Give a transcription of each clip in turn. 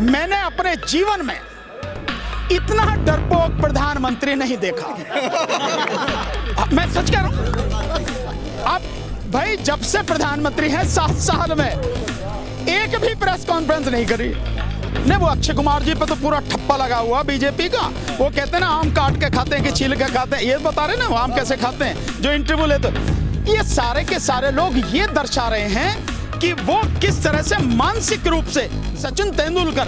मैंने अपने जीवन में इतना डरपोक प्रधानमंत्री नहीं देखा। मैं सच कह रहा हूं। आप भाई जब से प्रधानमंत्री हैं 7 साल में एक भी प्रेस कॉन्फ्रेंस नहीं करी। नहीं, वो अक्षय कुमार जी पे तो पूरा ठप्पा लगा हुआ बीजेपी का। वो कहते हैं ना आम काट के खाते हैं कि छील के खाते हैं, ये बता रहे ना वो आम कैसे खाते हैं जो इंटरव्यू लेते। ये सारे के सारे लोग ये दर्शा रहे हैं कि वो किस तरह से मानसिक रूप से सचिन तेंदुलकर,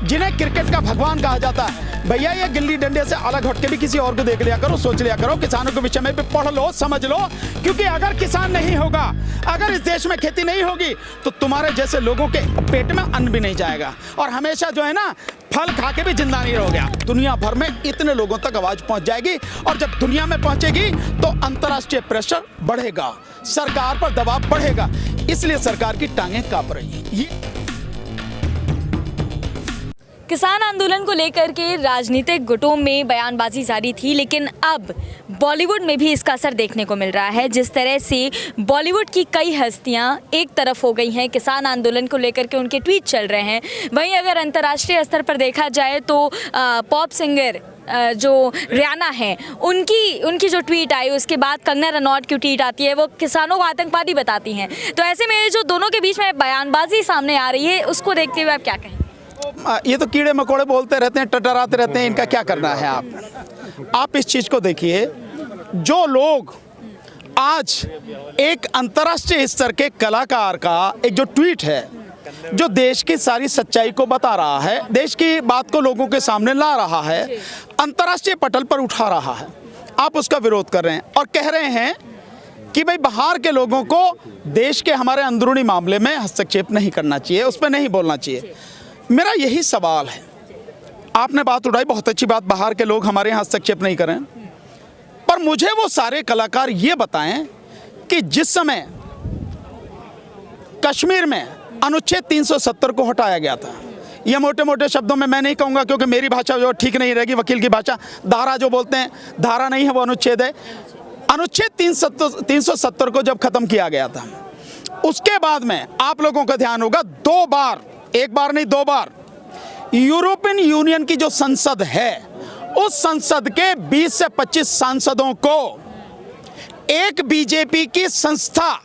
जिन्हें क्रिकेट का भगवान कहा जाता है, भैया ये गिल्ली डंडे से अलग हट के भी किसी और को देख लिया करो, सोच लिया करो, किसानों के विषय में भी पढ़ लो, समझ लो। क्योंकि अगर किसान नहीं होगा, अगर इस देश में खेती नहीं होगी, तो तुम्हारे जैसे लोगों के पेट में अन्न भी नहीं जाएगा और हमेशा जो है ना फल खा के भी जिंदा नहीं रहोगे। दुनिया भर में इतने लोगों तक आवाज पहुंच जाएगी और जब दुनिया में पहुंचेगी तो अंतर्राष्ट्रीय प्रेशर बढ़ेगा, सरकार पर दबाव बढ़ेगा। इसलिए सरकार की टांगें कांप रही हैं। ये किसान आंदोलन को लेकर के राजनीतिक गुटों में बयानबाजी जारी थी, लेकिन अब बॉलीवुड में भी इसका असर देखने को मिल रहा है। जिस तरह से बॉलीवुड की कई हस्तियां एक तरफ हो गई हैं, किसान आंदोलन को लेकर के उनके ट्वीट चल रहे हैं, वहीं अगर अंतर्राष्ट्रीय स्तर पर देखा जाए तो पॉप सिंगर जो रियाना है उनकी जो ट्वीट आई, उसके बाद कंगना रनौत की ट्वीट आती है, वो किसानों को आतंकवादी बताती हैं। तो ऐसे में जो दोनों के बीच में बयानबाजी सामने आ रही है, उसको देखते हुए आप क्या कहें? ये तो कीड़े मकोड़े बोलते रहते हैं, टटराते रहते हैं, इनका क्या करना है। आप इस चीज को देखिए, जो लोग आज एक अंतर्राष्ट्रीय स्तर के कलाकार का एक जो ट्वीट है, जो देश की सारी सच्चाई को बता रहा है, देश की बात को लोगों के सामने ला रहा है, अंतर्राष्ट्रीय पटल पर उठा रहा है, आप उसका विरोध कर रहे हैं और कह रहे हैं कि भाई बाहर के लोगों को देश के हमारे अंदरूनी मामले में हस्तक्षेप नहीं करना चाहिए, उस पर नहीं बोलना चाहिए। मेरा यही सवाल है। आपने बात उठाई, बहुत अच्छी बात, बाहर के लोग हमारे यहाँ हस्तक्षेप नहीं करें, पर मुझे वो सारे कलाकार ये बताएं कि जिस समय कश्मीर में अनुच्छेद 370 को हटाया गया था, ये मोटे मोटे शब्दों में मैं नहीं कहूँगा क्योंकि मेरी भाषा जो ठीक नहीं रहेगी, वकील की भाषा, धारा जो बोलते हैं, धारा नहीं है वो अनुच्छेद है। अनुच्छेद 370 को जब खत्म किया गया था, उसके बाद में आप लोगों का ध्यान होगा 2 बार, एक बार नहीं 2 बार, यूरोपियन यूनियन की जो संसद है, उस संसद के 20 से 25 सांसदों को एक बीजेपी की संस्था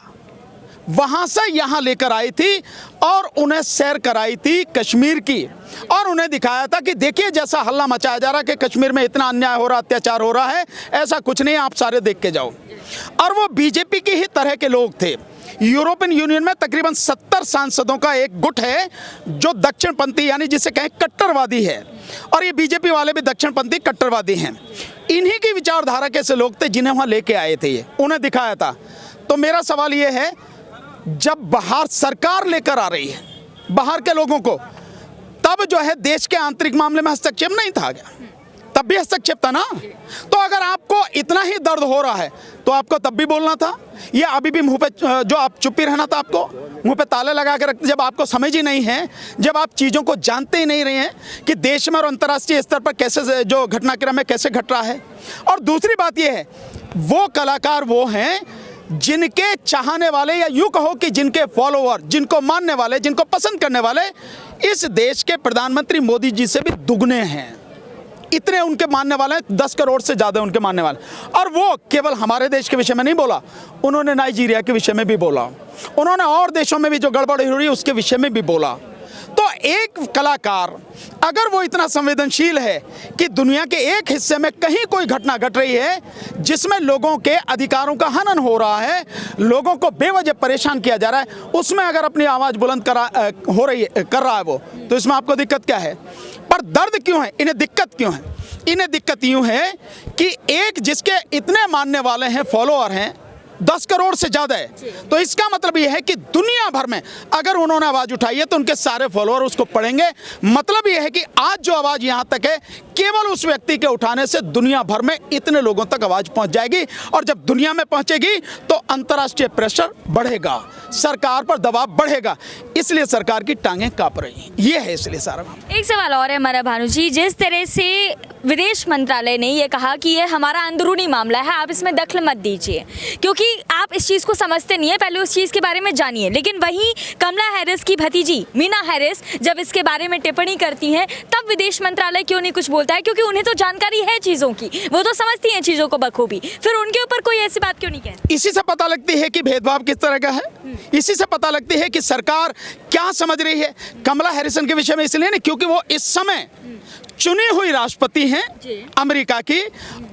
वहां से यहां लेकर आई थी और उन्हें सैर कराई थी कश्मीर की, और उन्हें दिखाया था कि देखिए जैसा हल्ला मचाया जा रहा है कि कश्मीर में इतना अन्याय हो रहा, अत्याचार हो रहा है, ऐसा कुछ नहीं, आप सारे देख के जाओ। और वो बीजेपी के ही तरह के लोग थे। यूरोपियन यूनियन में तकरीबन 70 सांसदों का एक गुट है जो दक्षिणपंथी, यानी जिसे कहें कट्टरवादी है, और ये बीजेपी वाले भी दक्षिणपंथी कट्टरवादी हैं। इन्हीं की विचारधारा के से लोग थे जिन्हें वहां लेके आए थे, ये उन्हें दिखाया था। तो मेरा सवाल ये है, जब बाहर सरकार लेकर आ रही है बाहर के लोगों को, तब जो है देश के आंतरिक मामले में हस्तक्षेप नहीं था क्या? तब भी हस्तक्षेप था ना। तो अगर आपको इतना ही दर्द हो रहा है तो आपको तब भी बोलना था, या अभी भी मुंह पे जो आप चुप्पी रहना था, आपको मुंह पे ताले लगा के रखते, जब आपको समझ ही नहीं है, जब आप चीज़ों को जानते ही नहीं रहे हैं कि देश में और अंतर्राष्ट्रीय स्तर पर कैसे जो घटनाक्रम है कैसे घट रहा है। और दूसरी बात यह है, वो कलाकार वो हैं जिनके चाहने वाले, या यूँ कहो कि जिनके फॉलोअर, जिनको मानने वाले, जिनको पसंद करने वाले इस देश के प्रधानमंत्री मोदी जी से भी दुगने हैं। इतने उनके मानने वाले हैं, 10 करोड़ से ज़्यादा उनके मानने वाले। और वो केवल हमारे देश के विषय में नहीं बोला, उन्होंने नाइजीरिया के विषय में भी बोला, उन्होंने और देशों में भी जो गड़बड़ी हो रही है उसके विषय में भी बोला। तो एक कलाकार अगर वो इतना संवेदनशील है कि दुनिया के एक हिस्से में कहीं कोई घटना घट रही है जिसमें लोगों के अधिकारों का हनन हो रहा है, लोगों को बेवजह परेशान किया जा रहा है, उसमें अगर अपनी आवाज़ बुलंद कर रहा है वो, तो इसमें आपको दिक्कत क्या है? पर दर्द क्यों है? इन्हें दिक्कत क्यों है? इन्हें दिक्कत यूँ है कि एक जिसके इतने मानने वाले हैं, फॉलोअर हैं, 10 करोड़ से ज़्यादा है, तो इसका मतलब यह है कि दुनिया भर में अगर उन्होंने आवाज़ उठाई है तो उनके सारे फॉलोअर उसको पढ़ेंगे। मतलब यह है कि आज जो आवाज़ यहाँ तक है, केवल उस व्यक्ति के उठाने से दुनिया भर में इतने लोगों तक आवाज़ पहुँच जाएगी, और जब दुनिया में पहुँचेगी तो अंतर्राष्ट्रीय प्रेशर बढ़ेगा, सरकार पर दबाव बढ़ेगा। इसलिए सरकार की टांगें काँप रही हैं, ये है इसलिए सारा। एक सवाल और है हमारा भानु जी, जिस तरह से विदेश मंत्रालय ने ये कहा कि ये हमारा अंदरूनी मामला है, आप इसमें दखल मत दीजिए, क्योंकि आप इस चीज़ को समझते नहीं है, पहले उस चीज़ के बारे में जानिए। लेकिन वहीं कमला हैरिस की भतीजी मीना हैरिस जब इसके बारे में टिप्पणी करती हैं, तब विदेश मंत्रालय क्यों नहीं कुछ बोलता है? क्योंकि उन्हें तो जानकारी है चीज़ों की, वो तो समझती हैं चीज़ों को बखूबी, फिर उनके ऊपर कोई ऐसी बात क्यों नहीं कहती? इसी से पता लगती है कि भेदभाव किस तरह का है, इसी से पता लगती है कि सरकार क्या समझ रही है कमला हैरिसन के विषय में। इसलिए नहीं क्योंकि वो इस समय चुनी हुई राष्ट्रपति हैं अमेरिका की,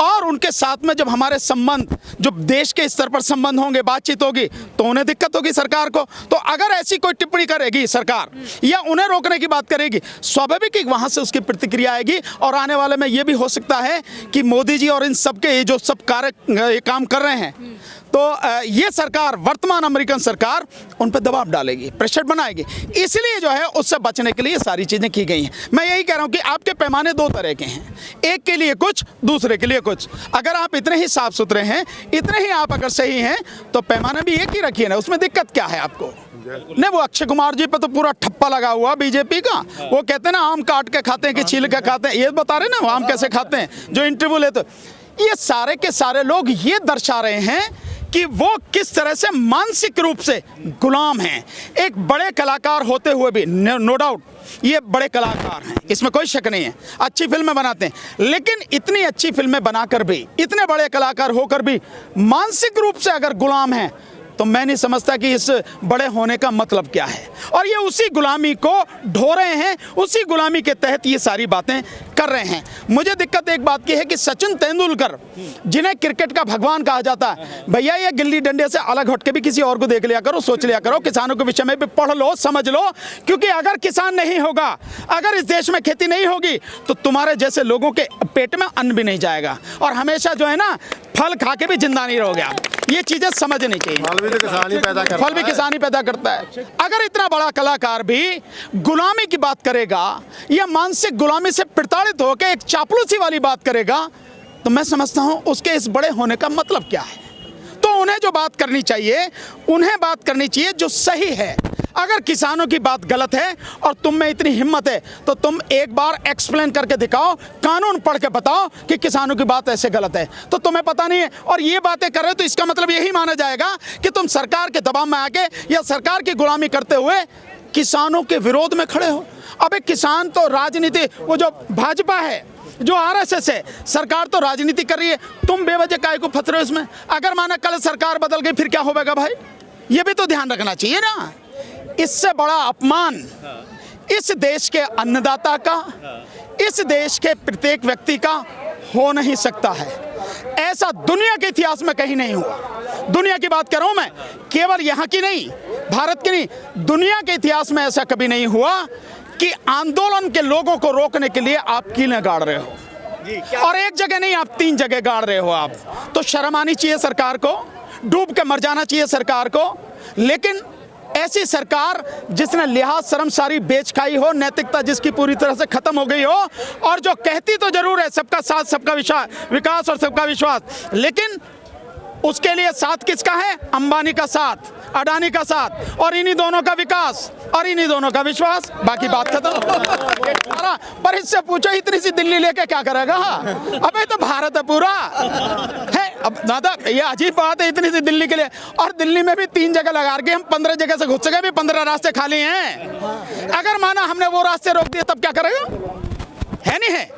और उनके साथ में जब हमारे संबंध, जो देश के स्तर पर संबंध होंगे, बातचीत होगी, तो उन्हें दिक्कत होगी सरकार को। तो अगर ऐसी कोई टिप्पणी करेगी सरकार या उन्हें रोकने की बात करेगी, स्वाभाविक ही वहां से उसकी प्रतिक्रिया आएगी। और आने वाले में ये भी हो सकता है कि मोदी जी और इन सबके जो सब कार्य काम कर रहे हैं, तो ये सरकार, वर्तमान अमेरिकन सरकार, उन पर दबाव डालेगी, प्रेशर बनाएगी। इसलिए जो है उससे बचने के लिए सारी चीज़ें की गई हैं। मैं यही कह रहा हूँ कि आपके पैमाने दो तरह के हैं, एक के लिए कुछ, दूसरे के लिए कुछ। अगर आप इतने ही साफ सुथरे हैं, इतने ही आप अगर सही हैं, तो पैमाना भी एक ही रखिए ना, उसमें दिक्कत क्या है आपको? नहीं, वो अक्षय कुमार जी पे तो पूरा ठप्पा लगा हुआ बीजेपी का। वो कहते हैं ना आम काट के खाते हैं कि छील के खाते हैं, ये बता रहे ना वो आम कैसे खाते हैं, जो इंटरव्यू लेते। ये सारे के सारे लोग ये दर्शा रहे हैं कि वो किस तरह से मानसिक रूप से गुलाम हैं। एक बड़े कलाकार होते हुए भी, नो डाउट ये बड़े कलाकार हैं, इसमें कोई शक नहीं है, अच्छी फिल्में बनाते हैं, लेकिन इतनी अच्छी फिल्में बनाकर भी, इतने बड़े कलाकार होकर भी मानसिक रूप से अगर गुलाम हैं, तो मैं नहीं समझता कि इस बड़े होने का मतलब क्या है। और ये उसी गुलामी को ढो रहे हैं, उसी गुलामी के तहत ये सारी बातें कर रहे हैं। मुझे दिक्कत एक बात की है कि सचिन तेंदुलकर, जिन्हें क्रिकेट का भगवान कहा जाता है, भैया ये गिल्ली डंडे से अलग हट के भी किसी और को देख लिया करो, सोच लिया करो, किसानों के विषय में भी पढ़ लो, समझ लो। क्योंकि अगर किसान नहीं होगा, अगर इस देश में खेती नहीं होगी, तो तुम्हारे जैसे लोगों के पेट में अन्न भी नहीं जाएगा, और हमेशा जो है ना फल खा के भी जिंदा नहीं रहोगे आप। ये चीजें समझनी चाहिए। फल भी किसान ही पैदा करता है। अगर इतना बड़ा कलाकार भी गुलामी की बात करेगा या मानसिक गुलामी से प्रताड़ित होकर एक चापलूसी वाली बात करेगा, तो मैं समझता हूं उसके इस बड़े होने का मतलब क्या है। तो उन्हें जो बात करनी चाहिए, उन्हें बात करनी चाहिए जो सही है। अगर किसानों की बात गलत है और तुम में इतनी हिम्मत है, तो तुम एक बार एक्सप्लेन करके दिखाओ, कानून पढ़ के बताओ कि किसानों की बात ऐसे गलत है। तो तुम्हें पता नहीं है और ये बातें कर रहे हो, तो इसका मतलब यही माना जाएगा कि तुम सरकार के दबाव में आके या सरकार की गुलामी करते हुए किसानों के विरोध में खड़े हो। अब एक किसान तो राजनीति, वो जो भाजपा है, जो आरएसएस है, सरकार तो राजनीति कर रही है, तुम बेवजह काय को फंस रहे हो इसमें। अगर माना कल सरकार बदल गई, फिर क्या होगा भाई? ये भी तो ध्यान रखना चाहिए ना। इससे बड़ा अपमान इस देश के अन्नदाता का, इस देश के प्रत्येक व्यक्ति का हो नहीं सकता है। ऐसा दुनिया के इतिहास में कहीं नहीं हुआ। दुनिया की बात कर रहा हूं मैं, केवल यहाँ की नहीं, भारत की नहीं, दुनिया के इतिहास में ऐसा कभी नहीं हुआ कि आंदोलन के लोगों को रोकने के लिए आप कीलें गाड़ रहे हो, और एक जगह नहीं, आप 3 जगह गाड़ रहे हो। आप तो शर्म आनी चाहिए सरकार को, डूब के मर जाना चाहिए सरकार को। लेकिन ऐसी सरकार जिसने लिहाज शर्म सारी बेच खाई हो, नैतिकता जिसकी पूरी तरह से खत्म हो गई हो, और जो कहती तो जरूर है सबका साथ, सबका विकास और सबका विश्वास, लेकिन उसके लिए साथ किसका है? अंबानी का साथ, अडानी का साथ, और इन्हीं दोनों का विकास और इन्हीं दोनों का विश्वास, बाकी बात खत्म। पर इससे पूछो इतनी सी दिल्ली लेके क्या करेगा? अबे तो भारत है पूरा है। अब दादा ये अजीब बात है, इतनी सी दिल्ली के लिए, और दिल्ली में भी 3 जगह लगा के हम 15 जगह से घुस गए, भी 15 रास्ते खाली हैं। अगर माना हमने वो रास्ते रोक दिए, तब क्या करेगा? है नहीं है।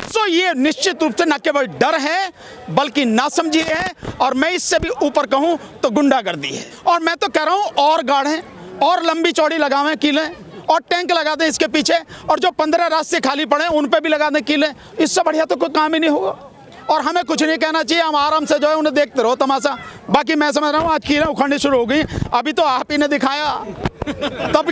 सो ये निश्चित रूप से न केवल डर है, बल्कि नासमझी है, और मैं इससे भी ऊपर कहूं तो गुंडागर्दी है। और मैं तो कह रहा हूं और गाढ़ें और लंबी चौड़ी लगावें कीलें, और टैंक लगा दें इसके पीछे, और जो 15 रास्ते खाली पड़े उन पे भी लगा दें कीलें। इससे बढ़िया तो कोई काम ही नहीं होगा। और हमें कुछ नहीं कहना चाहिए, हम आराम से जो है उन्हें देखते रहो तमाशा। बाकी मैं समझ रहा हूँ आज कीलें उखड़नी शुरू हो गई, अभी तो आप ही ने दिखाया, तब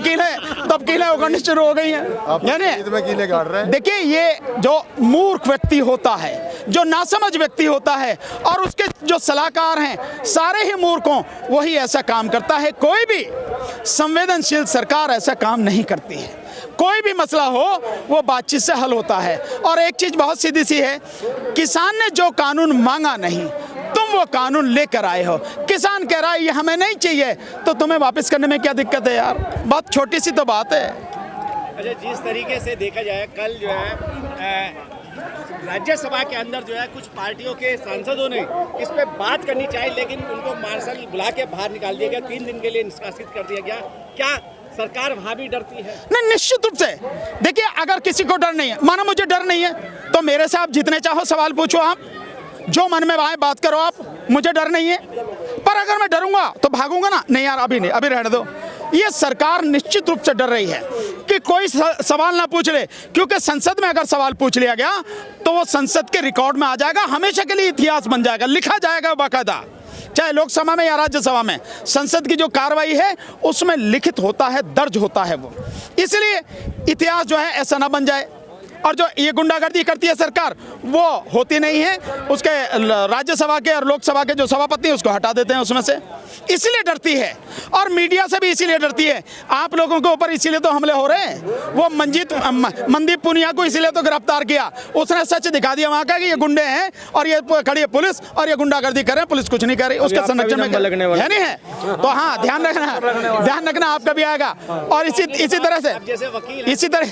कीलें उखड़नी शुरू हो गई हैं। देखिए ये जो मूर्ख व्यक्ति होता है, जो नासमझ व्यक्ति होता है, और उसके जो सलाहकार हैं सारे ही मूर्खों, वही ऐसा काम करता है। कोई भी संवेदनशील सरकार ऐसा काम नहीं करती है। कोई भी मसला हो वो बातचीत से हल होता है। और एक चीज बहुत सीधी सी है, किसान ने जो कानून मांगा नहीं, तुम वो कानून लेकर आए हो। किसान कह रहा है ये हमें नहीं चाहिए, तो तुम्हें वापस करने में क्या दिक्कत है यार? बहुत छोटी सी तो बात है। अच्छा, जिस तरीके से देखा जाए, कल जो है राज्यसभा के अंदर जो है कुछ पार्टियों के सांसदों ने इस पे बात करनी चाहिए, लेकिन उनको मार्शल बुला के बाहर निकाल दिया गया, 3 दिन के लिए निष्कासित कर दिया गया। क्या सरकार वहाँ भी डरती है? नहीं, निश्चित रूप से। देखिए, अगर किसी को डर नहीं है, मानो मुझे डर नहीं है, तो मेरे से आप जितने चाहो सवाल पूछो, आप जो मन में आए बात करो, आप, मुझे डर नहीं है। पर अगर मैं डरूंगा तो भागूंगा ना, नहीं यार अभी नहीं, अभी रहने दो। ये सरकार निश्चित रूप से डर रही है कि कोई सवाल ना पूछ ले, क्योंकि संसद में अगर सवाल पूछ लिया गया तो वो संसद के रिकॉर्ड में आ जाएगा, हमेशा के लिए इतिहास बन जाएगा, लिखा जाएगा बाकायदा, चाहे लोकसभा में या राज्यसभा में। संसद की जो कार्रवाई है उसमें लिखित होता है, दर्ज होता है वो, इसलिए इतिहास जो है ऐसा ना बन जाए। और जो ये गुंडागर्दी करती है सरकार, वो होती नहीं है। उसके राज्यसभा के और लोकसभा के जो सभापति हैं उसको हटा देते हैं उसमें से, इसलिए डरती है। और मीडिया से भी इसीलिए डरती है। आप लोगों के ऊपर इसीलिए तो हमले हो रहे हैं। वो मनदीप पुनिया को इसीलिए तो गिरफ्तार किया, उसने सच दिखा दिया वहाँ का कि ये गुंडे हैं और ये खड़ी है पुलिस और ये गुंडागर्दी कर रहे हैं, पुलिस कुछ नहीं कर रही, उसके संरक्षण में है नहीं है। तो हाँ, ध्यान रखना आपका भी आएगा। और इसी तरह से इसी तरह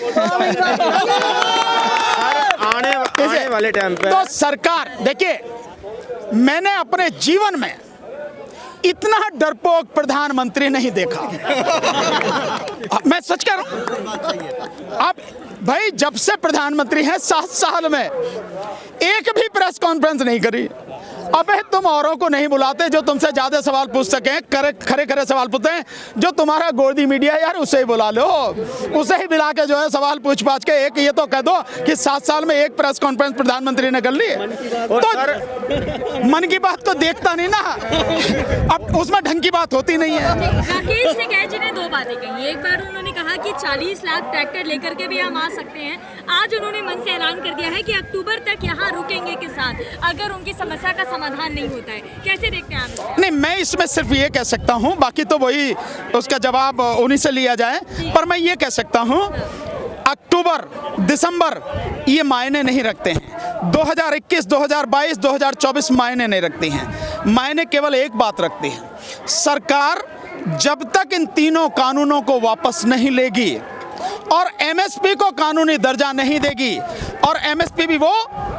आने वाले टाइम पे तो सरकार, देखिए, मैंने अपने जीवन में इतना डरपोक प्रधानमंत्री नहीं देखा। मैं सच कह रहा हूं। आप भाई, जब से प्रधानमंत्री हैं 7 साल में एक भी प्रेस कॉन्फ्रेंस नहीं करी। अबे तुम औरों को नहीं बुलाते जो तुमसे ज्यादा सवाल पूछ सके, खरे सवाल पूछते हैं। जो तुम्हारा गोदी मीडिया यार, उसे ही बुला लो, उसे ही बुला के जो है सवाल पूछ पाछ के एक ये तो कह दो कि 7 साल में एक प्रेस कॉन्फ्रेंस प्रधानमंत्री ने कर ली। तो मन की बात तो देखता नहीं ना, अब उसमें ढंग की बात होती नहीं है। राकेश टिकैत जी ने 2 बातें कही। एक बार उन्होंने कहा कि 40 लाख ट्रैक्टर लेकर के भी हम आ सकते हैं। आज उन्होंने मन से ऐलान कर दिया है कि अक्टूबर तक यहाँ रुकेंगे किसान अगर उनकी समस्या का समाधान नहीं होता है। कैसे देखते हैं आप? नहीं, मैं इसमें सिर्फ ये कह सकता हूँ, बाकी तो वही उसका जवाब उन्हीं से लिया जाए। पर मैं ये कह सकता हूँ, अक्टूबर दिसंबर ये मायने नहीं रखते हैं। 2021, 2022, 2024 मायने नहीं रखती हैं। मायने केवल एक बात रखती है, सरकार जब तक इन तीनों कानूनों को वापस नहीं लेगी और एमएसपी को कानूनी दर्जा नहीं देगी, और एमएसपी भी वो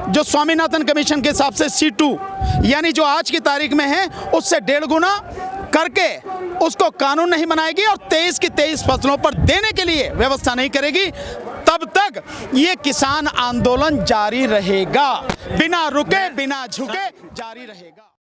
जो स्वामीनाथन कमीशन के हिसाब से C2 यानी जो आज की तारीख में है उससे 1.5 गुना करके उसको कानून नहीं बनाएगी और 23 की 23 फसलों पर देने के लिए व्यवस्था नहीं करेगी, तब तक ये किसान आंदोलन जारी रहेगा, बिना रुके बिना झुके जारी रहेगा।